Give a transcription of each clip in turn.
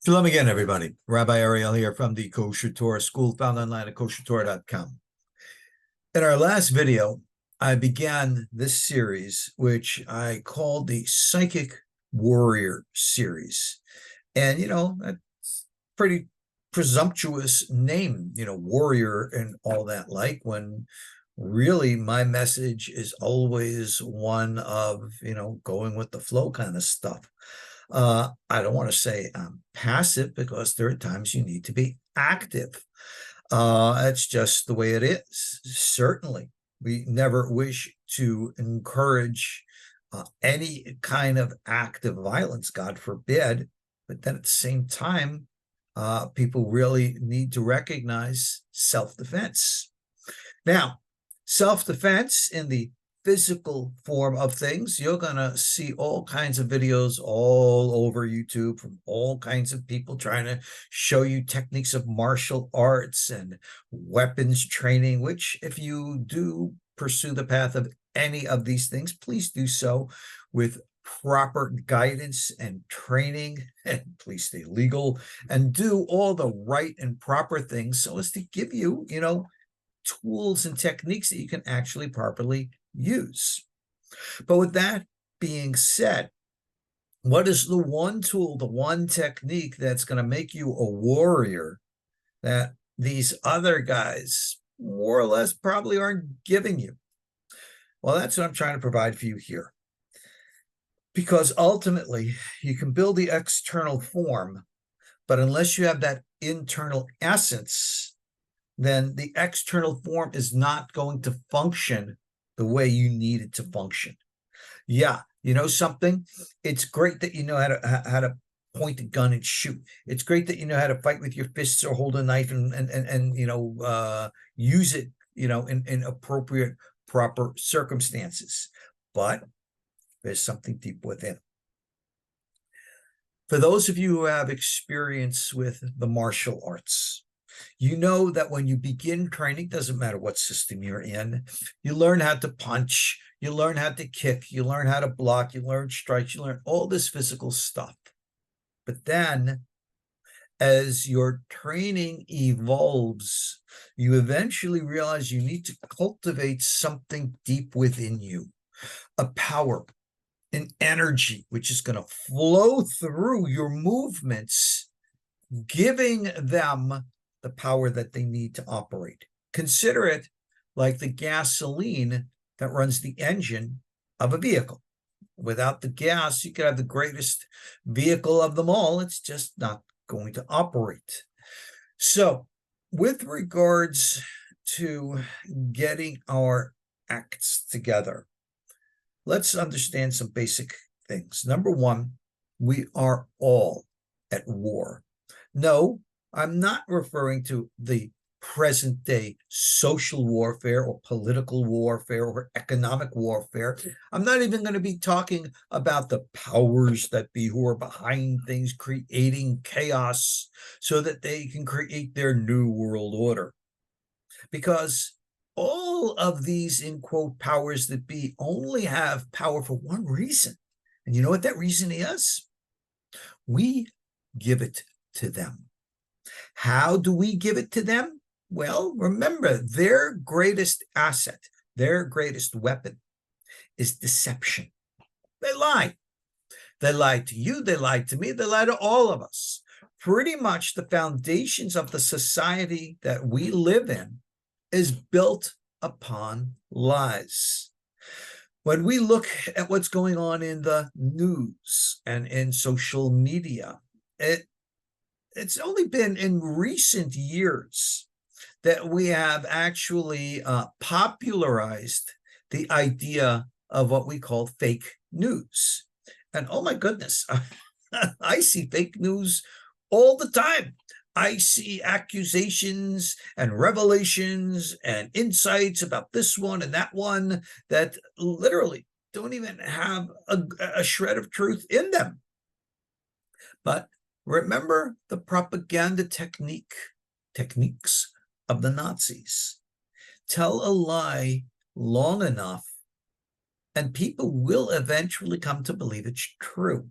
Shalom again, everybody. Rabbi Ariel here from the KosherTorah School, found online at KosherTorah.com. In our last video, I began this series, which I called the Psychic Warrior series. And, that's pretty presumptuous name, warrior and all that, like, when really my message is always one of, going with the flow kind of stuff. I don't want to say I'm passive, because there are times you need to be active. It's just the way it is. Certainly, we never wish to encourage any kind of act of violence, God forbid. But then at the same time, people really need to recognize self-defense. Now, self-defense in the physical form of things, you're going to see all kinds of videos all over YouTube from all kinds of people trying to show you techniques of martial arts and weapons training, which, if you do pursue the path of any of these things, please do so with proper guidance and training, and please stay legal and do all the right and proper things so as to give you, tools and techniques that you can actually properly use. But with that being said, what is the one tool, the one technique that's going to make you a warrior that these other guys more or less probably aren't giving you? Well, that's what I'm trying to provide for you here. Because ultimately, you can build the external form, but unless you have that internal essence, then the external form is not going to function the way you need it to function. Yeah, you know something? It's great that you know how to point a gun and shoot. It's great that you know how to fight with your fists or hold a knife and use it, in appropriate, proper circumstances. But there's something deep within. For those of you who have experience with the martial arts, you know that when you begin training, doesn't matter what system you're in, you learn how to punch, you learn how to kick, you learn how to block, you learn strikes, you learn all this physical stuff. But then, as your training evolves, you eventually realize you need to cultivate something deep within you, a power, an energy, which is going to flow through your movements, giving them the power that they need to operate. Consider it like the gasoline that runs the engine of a vehicle. Without the gas, you could have the greatest vehicle of them all. It's just not going to operate. So, with regards to getting our acts together, let's understand some basic things. Number one, we are all at war. No, I'm not referring to the present day social warfare or political warfare or economic warfare. I'm not even going to be talking about the powers that be who are behind things, creating chaos so that they can create their new world order. Because all of these, in quote, powers that be only have power for one reason. And you know what that reason is? We give it to them. How do we give it to them? Well, remember, their greatest asset, their greatest weapon is deception. They lie. They lie to you, they lie to me, they lie to all of us. Pretty much the foundations of the society that we live in is built upon lies. When we look at what's going on in the news and in social media, it's only been in recent years that we have actually popularized the idea of what we call fake news. And oh my goodness, I see fake news all the time. I see accusations and revelations and insights about this one and that one that literally don't even have a shred of truth in them. But remember the propaganda techniques of the Nazis. Tell a lie long enough, and people will eventually come to believe it's true.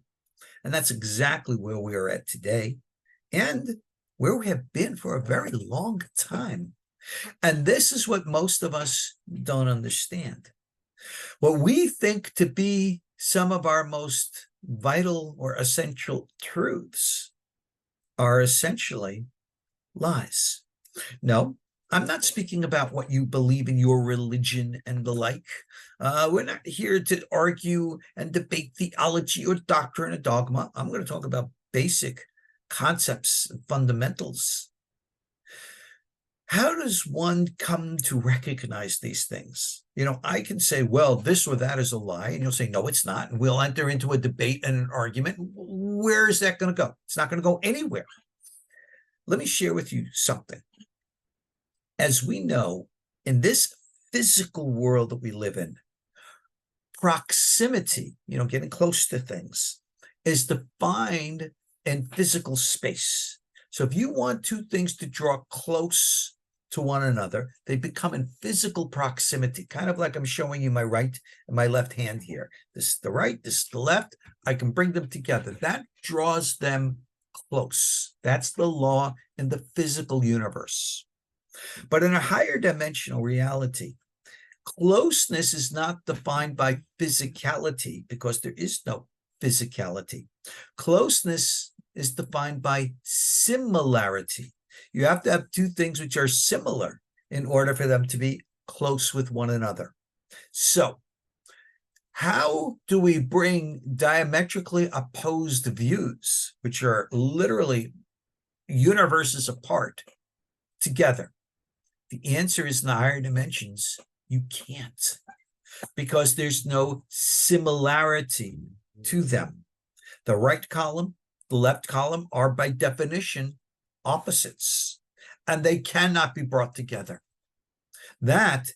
And that's exactly where we are at today. and where we have been for a very long time. And this is what most of us don't understand. What we think to be some of our most vital or essential truths are essentially lies. No, I'm not speaking about what you believe in your religion and the like. We're not here to argue and debate theology or doctrine or dogma. I'm going to talk about basic concepts and fundamentals. How does one come to recognize these things? I can say, well, this or that is a lie, and you'll say, no, it's not. And we'll enter into a debate and an argument. Where is that going to go? It's not going to go anywhere. Let me share with you something. As we know, in this physical world that we live in, proximity, getting close to things, is defined in physical space. So if you want two things to draw close to one another, they become in physical proximity, kind of like I'm showing you my right and my left hand here. This is the right, this is the left. I can bring them together. That draws them close. That's the law in the physical universe. But in a higher dimensional reality, closeness is not defined by physicality, because there is no physicality. Closeness is defined by similarity. You have to have two things which are similar in order for them to be close with one another. So, how do we bring diametrically opposed views, which are literally universes apart, together? The answer is, in the higher dimensions, you can't, because there's no similarity to them. The right column, the left column are by definition opposites, and they cannot be brought together. That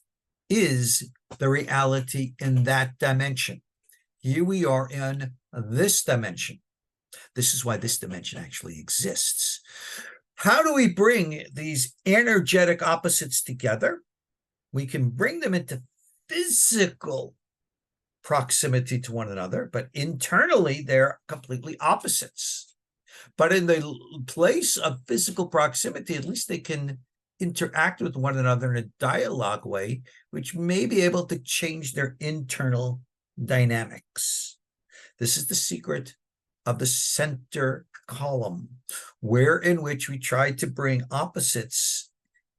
is the reality in that dimension. Here we are in this dimension. This is why this dimension actually exists. How do we bring these energetic opposites together? We can bring them into physical proximity to one another, but internally they're completely opposites. But in the place of physical proximity, at least they can interact with one another in a dialogue way, which may be able to change their internal dynamics. This is the secret of the center column, in which we try to bring opposites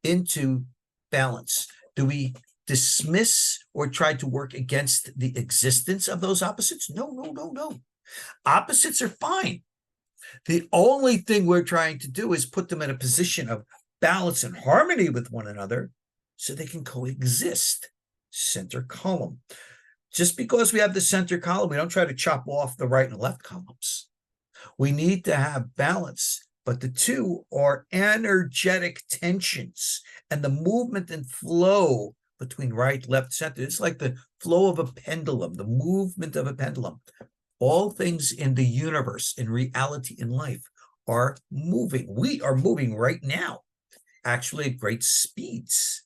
into balance. Do we dismiss or try to work against the existence of those opposites? No. Opposites are fine. The only thing we're trying to do is put them in a position of balance and harmony with one another so they can coexist. Center column. Just because we have the center column, we don't try to chop off the right and left columns. We need to have balance, but the two are energetic tensions, and the movement and flow between right, left, center. It's like the flow of a pendulum, the movement of a pendulum. All things in the universe, in reality, in life, are moving. We are moving right now, actually at great speeds.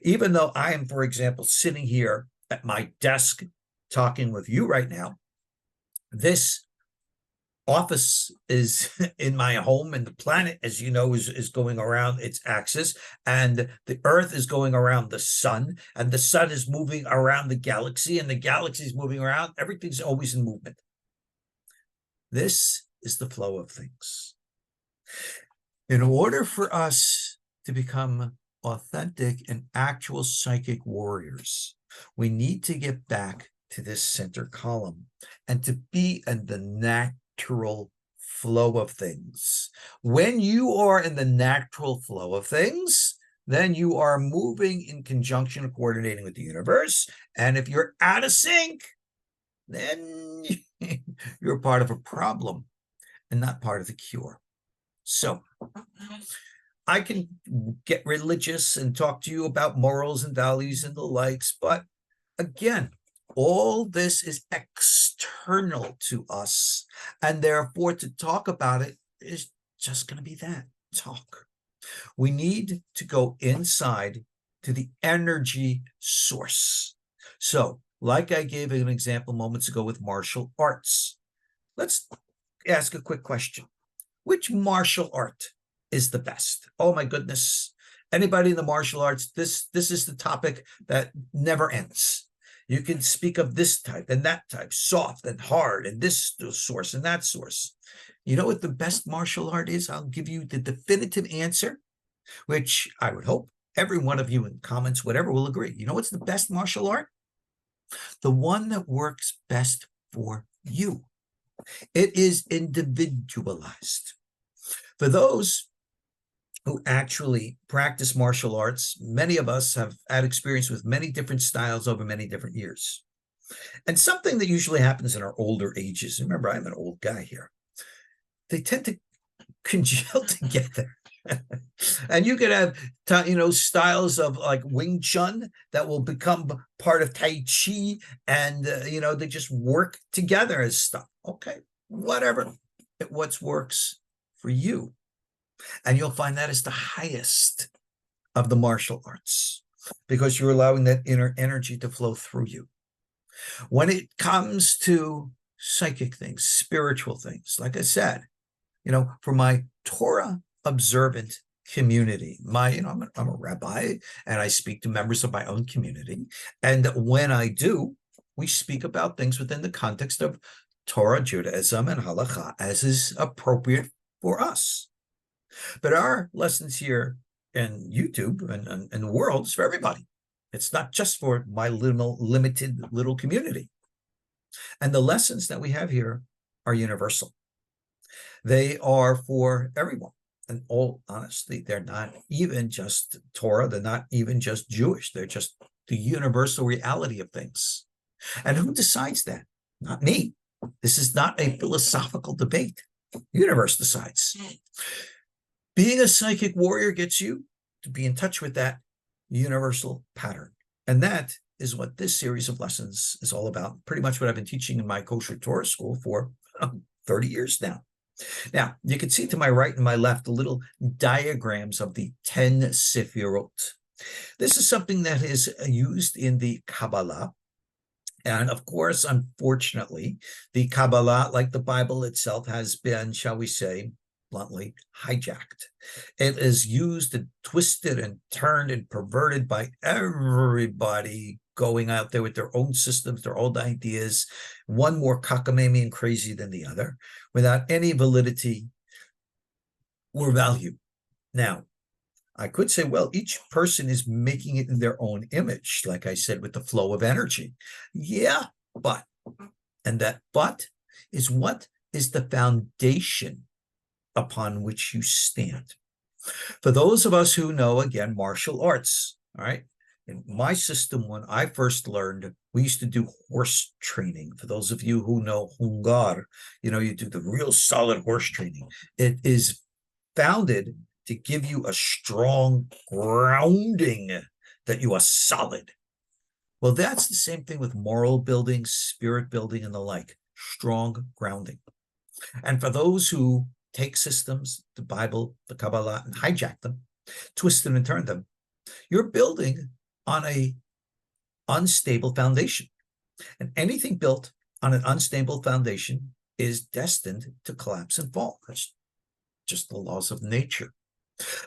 Even though I am, for example, sitting here at my desk talking with you right now, this office is in my home, and the planet, as you know, is going around its axis, and the earth is going around the sun, and the sun is moving around the galaxy, and the galaxy is moving around. Everything's always in movement. This is the flow of things. In order for us to become authentic and actual psychic warriors, we need to get back to this center column and to be in the natural flow of things. When you are in the natural flow of things, then you are moving in conjunction and coordinating with the universe. And if you're out of sync, then you're part of a problem and not part of the cure. So I can get religious and talk to you about morals and values and the likes, but again, all this is external to us, and therefore to talk about it is just going to be that, talk. We need to go inside to the energy source. So, like I gave an example moments ago with martial arts, let's ask a quick question. which martial art is the best? Oh my goodness. Anybody in the martial arts, this is the topic that never ends. You can speak of this type and that type, soft and hard, and this source and that source. You know what the best martial art is? I'll give you the definitive answer, which I would hope every one of you in comments, whatever, will agree. You know what's the best martial art? The one that works best for you. It is individualized. For those who actually practice martial arts, many of us have had experience with many different styles over many different years. And something that usually happens in our older ages, remember, I'm an old guy here, they tend to congeal together. And you could have, styles of like Wing Chun that will become part of Tai Chi, and, they just work together as stuff. Okay, whatever. What works for you. And you'll find that is the highest of the martial arts, because you're allowing that inner energy to flow through you. When it comes to psychic things, spiritual things, like I said, for my Torah observant community, I'm a rabbi, and I speak to members of my own community. And when I do, we speak about things within the context of Torah, Judaism, and Halakha, as is appropriate for us. But our lessons here in YouTube and the world is for everybody. It's not just for my limited little community. And the lessons that we have here are universal. They are for everyone. And all honesty, they're not even just Torah. They're not even just Jewish. They're just the universal reality of things. And who decides that? Not me. This is not a philosophical debate. The universe decides. Being a psychic warrior gets you to be in touch with that universal pattern. And that is what this series of lessons is all about. Pretty much what I've been teaching in my KosherTorah school for 30 years now. Now, you can see to my right and my left the little diagrams of the 10 Sefirot. This is something that is used in the Kabbalah. And of course, unfortunately, the Kabbalah, like the Bible itself, has been, shall we say, bluntly, hijacked. It is used and twisted and turned and perverted by everybody going out there with their own systems, their own ideas, one more cockamamie and crazy than the other, without any validity or value. Now, I could say, well, each person is making it in their own image, like I said, with the flow of energy. Yeah, but, and that but is what is the foundation upon which you stand. For those of us who know, again, martial arts, all right, in my system, when I first learned, we used to do horse training. For those of you who know Hungar, you do the real solid horse training. It is founded to give you a strong grounding that you are solid. Well, that's the same thing with moral building, spirit building, and the like. Strong grounding. And for those who take systems, the Bible, the Kabbalah, and hijack them, twist them and turn them, you're building on an unstable foundation. And anything built on an unstable foundation is destined to collapse and fall. That's just the laws of nature.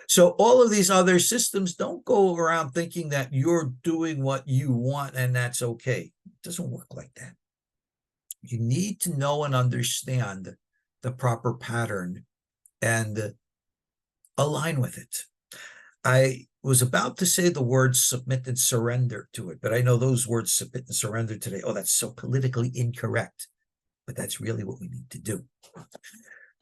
So all of these other systems don't go around thinking that you're doing what you want and that's okay. It doesn't work like that. You need to know and understand the proper pattern and align with it. I was about to say the words submit and surrender to it, but I know those words submit and surrender today, oh, that's so politically incorrect. But that's really what we need to do.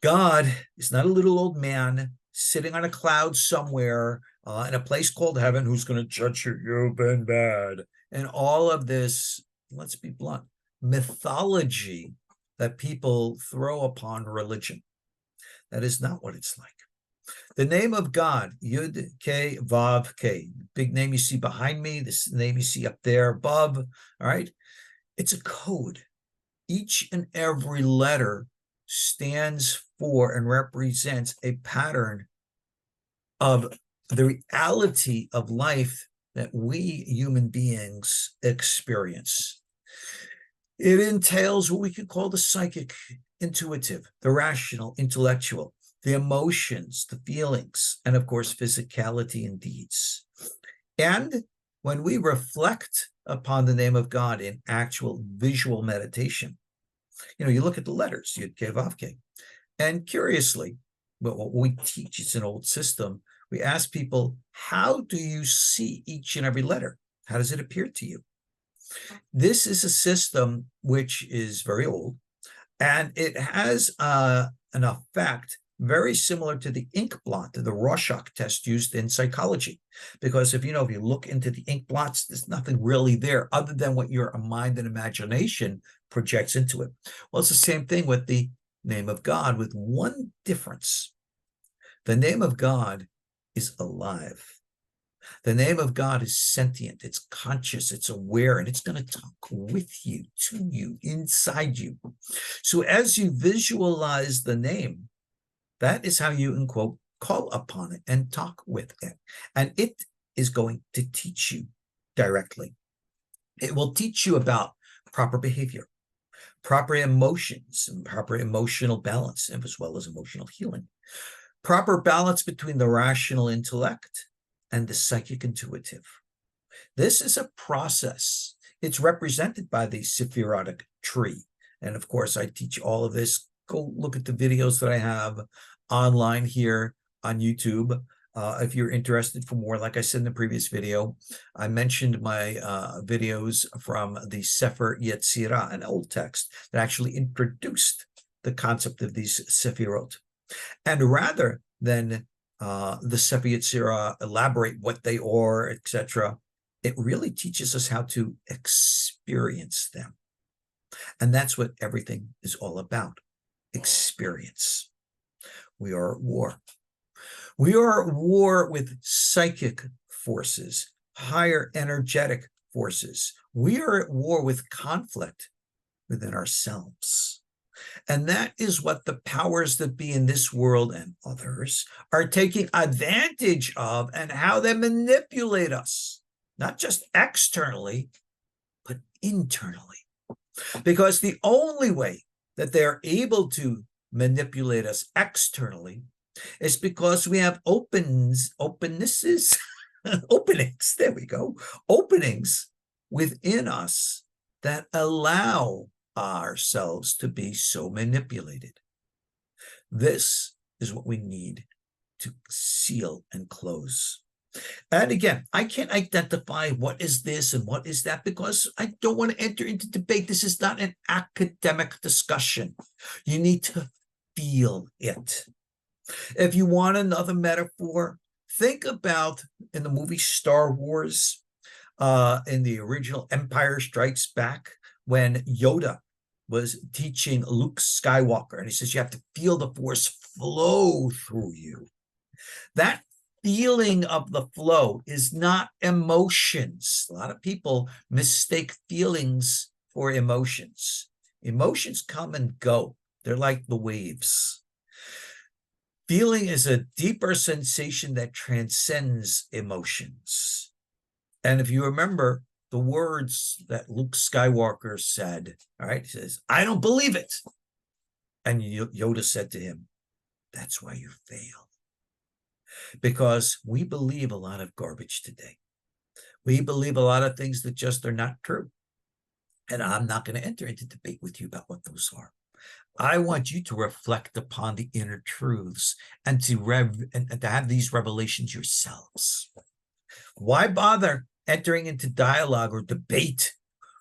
God is not a little old man sitting on a cloud somewhere in a place called heaven who's going to judge you. You've been bad. And all of this, let's be blunt, mythology that people throw upon religion. That is not what it's like. The name of God, Yud, K, Vav, K. Big name you see behind me, this name you see up there above, all right? It's a code. Each and every letter stands for and represents a pattern of the reality of life that we human beings experience. It entails what we could call the psychic, intuitive, the rational, intellectual. the emotions, the feelings, and of course, physicality and deeds. And when we reflect upon the name of God in actual visual meditation, you look at the letters, Yud Kei Vav Kei, and curiously, what we teach, it's an old system. We ask people, how do you see each and every letter? How does it appear to you? This is a system which is very old, and it has an effect very similar to the ink blot, the Rorschach test used in psychology. Because if you look into the ink blots, there's nothing really there other than what your mind and imagination projects into it. Well, it's the same thing with the name of God, with one difference. The name of God is alive. The name of God is sentient, it's conscious, it's aware, and it's going to talk with you, to you, inside you. So as you visualize the name, that is how you, in quote, call upon it and talk with it. And it is going to teach you directly. It will teach you about proper behavior, proper emotions, and proper emotional balance, as well as emotional healing. Proper balance between the rational intellect and the psychic intuitive. This is a process. It's represented by the Sefirotic Tree. And of course, I teach all of this. Go look at the videos that I have online here on YouTube. If you're interested for more, like I said in the previous video, I mentioned my videos from the Sefer Yetzirah, an old text that actually introduced the concept of these Sefirot. And rather than the Sefer Yetzirah elaborate what they are, etc., it really teaches us how to experience them. And that's what everything is all about, experience. We are at war. We are at war with psychic forces, higher energetic forces. We are at war with conflict within ourselves. And that is what the powers that be in this world and others are taking advantage of, and how they manipulate us, not just externally, but internally. Because the only way that they're able to manipulate us externally is because we have openings, there we go, openings within us that allow ourselves to be so manipulated. This is what we need to seal and close. And again, I can't identify what is this and what is that, because I don't want to enter into debate. This is not an academic discussion. You need to feel it. If you want another metaphor, think about in the movie Star Wars, in the original Empire Strikes Back, when Yoda was teaching Luke Skywalker, and he says, you have to feel the Force flow through you. That feeling of the flow is not emotions. A lot of people mistake feelings for emotions. Emotions come and go. They're like the waves. Feeling is a deeper sensation that transcends emotions. And if you remember the words that Luke Skywalker said, all right, he says, I don't believe it. And Yoda said to him, that's why you fail. Because we believe a lot of garbage today. We believe a lot of things that just are not true. And I'm not going to enter into debate with you about what those are. I want you to reflect upon the inner truths and to have these revelations yourselves. Why bother entering into dialogue or debate,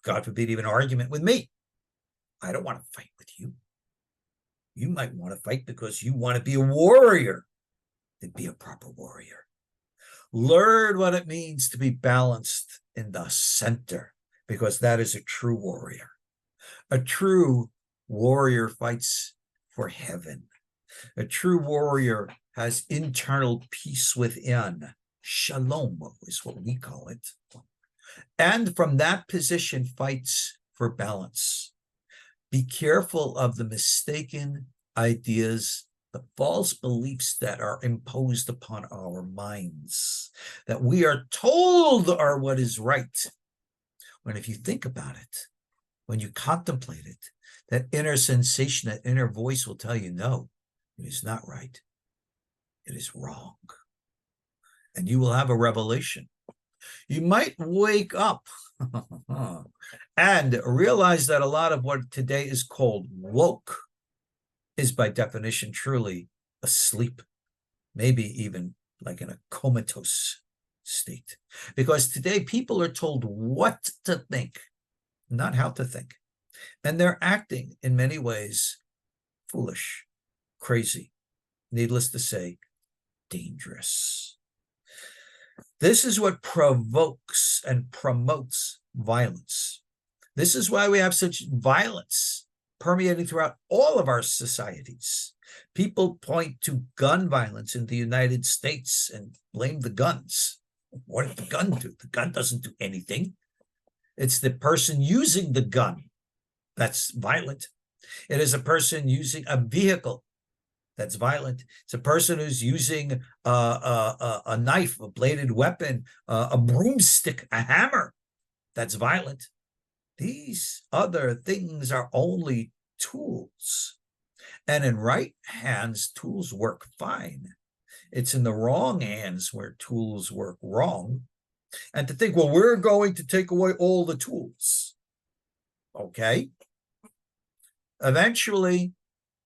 God forbid, even argument with me? I don't want to fight with you. You might want to fight because you want to be a warrior. Then be a proper warrior. Learn what it means to be balanced in the center, because that is a true warrior. A true warrior fights for heaven. A true warrior has internal peace within. Shalom is what we call it. And from that position fights for balance. Be careful of the mistaken ideas, the false beliefs that are imposed upon our minds, that we are told are what is right. When if you think about it, when you contemplate it, that inner sensation, that inner voice will tell you, no, it is not right. it is wrong. And you will have a revelation. You might wake up and realize that a lot of what today is called woke is by definition truly asleep, maybe even like in a comatose state. Because today people are told what to think, not how to think. And they're acting in many ways foolish, crazy, needless to say, dangerous. This is what provokes and promotes violence. This is why we have such violence permeating throughout all of our societies. People point to gun violence in the United States and blame the guns. What did the gun do? The gun doesn't do anything. It's the person using the gun that's violent. It is a person using a vehicle that's violent. It's a person who's using a knife, a bladed weapon, a broomstick, a hammer. That's violent. These other things are only tools. And in right hands, tools work fine. It's in the wrong hands where tools work wrong. And to think, well, we're going to take away all the tools. Okay. Eventually,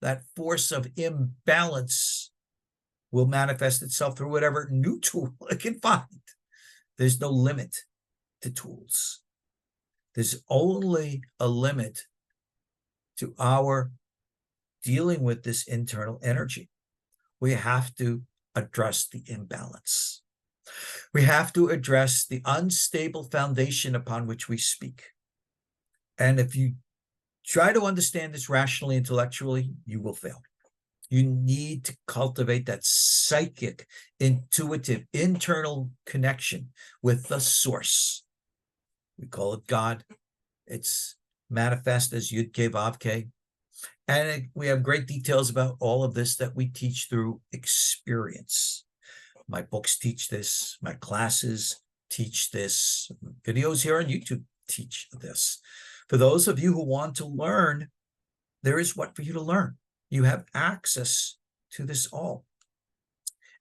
that force of imbalance will manifest itself through whatever new tool it can find. There's no limit to tools. There's only a limit to our dealing with this internal energy. We have to address the imbalance. We have to address the unstable foundation upon which we speak. And if you try to understand this rationally, intellectually, you will fail. You need to cultivate that psychic, intuitive, internal connection with the source. We call it God. It's manifest as Yud Ke Vav Ke. And we have great details about all of this that we teach through experience. My books teach this. My classes teach this. Videos here on YouTube teach this. For those of you who want to learn, there is what for you to learn. You have access to this all.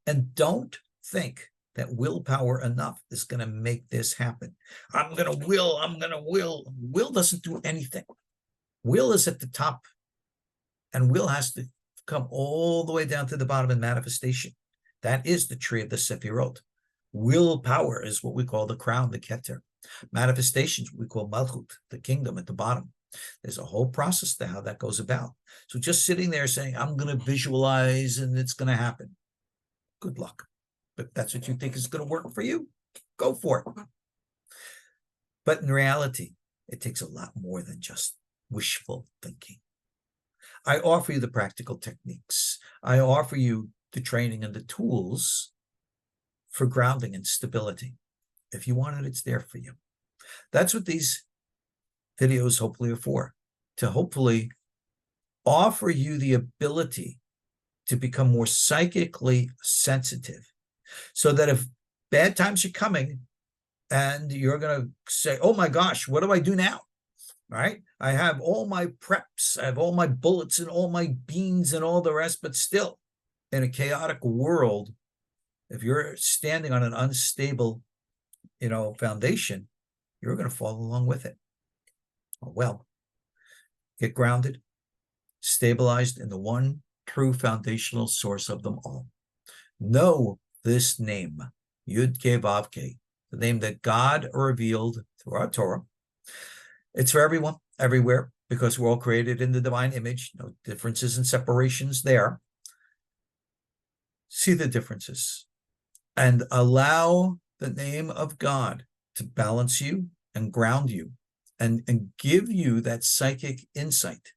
And don't think that willpower enough is going to make this happen. I'm going to will. Will doesn't do anything. Will is at the top, and will has to come all the way down to the bottom in manifestation. That is the tree of the Sefirot. Willpower is what we call the crown, the Keter. Manifestations, we call Malchut, the kingdom at the bottom. There's a whole process to how that goes about. So just sitting there saying, I'm going to visualize and it's going to happen. Good luck. But that's what you think is going to work for you, go for it. But in reality, it takes a lot more than just wishful thinking. I offer you the practical techniques. I offer you the training and the tools for grounding and stability. If you want it, it's there for you. That's what these videos hopefully are for, to hopefully offer you the ability to become more psychically sensitive, so that if bad times are coming and you're going to say, oh my gosh, what do I do now? Right? I have all my preps, I have all my bullets and all my beans and all the rest, but still in a chaotic world, if you're standing on an unstable, foundation, you're going to fall along with it. Well, get grounded, stabilized in the one true foundational source of them all. Know this name, Yud Ke Vav Ke, the name that God revealed through our Torah. It's for everyone, everywhere, because we're all created in the divine image. No differences and separations there. See the differences and allow the name of God to balance you and ground you and give you that psychic insight,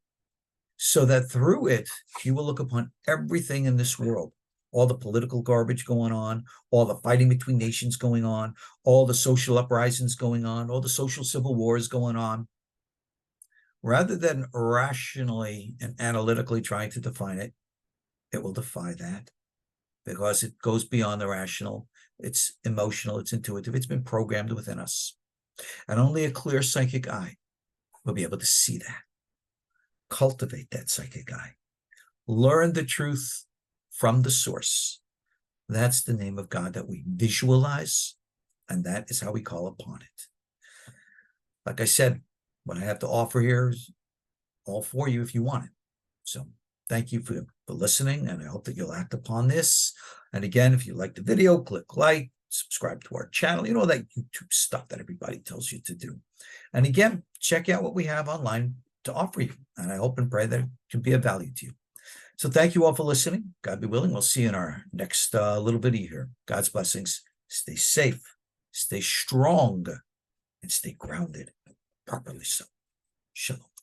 so that through it, you will look upon everything in this world, all the political garbage going on, all the fighting between nations going on, all the social uprisings going on, all the social civil wars going on. Rather than rationally and analytically trying to define it, it will defy that, because it goes beyond the rational. It's emotional, it's intuitive, it's been programmed within us. And only a clear psychic eye will be able to see that. Cultivate that psychic eye. Learn the truth from the source. That's the name of God that we visualize, and that is how we call upon it. Like I said, what I have to offer here is all for you if you want it. So thank you for listening, and I hope that you'll act upon this. And again, if you like the video, click like, subscribe to our channel, that YouTube stuff that everybody tells you to do. And again, check out what we have online to offer you. And I hope and pray that it can be of value to you. So thank you all for listening. God be willing, we'll see you in our next little video here. God's blessings. Stay safe, stay strong, and stay grounded properly so. Shalom.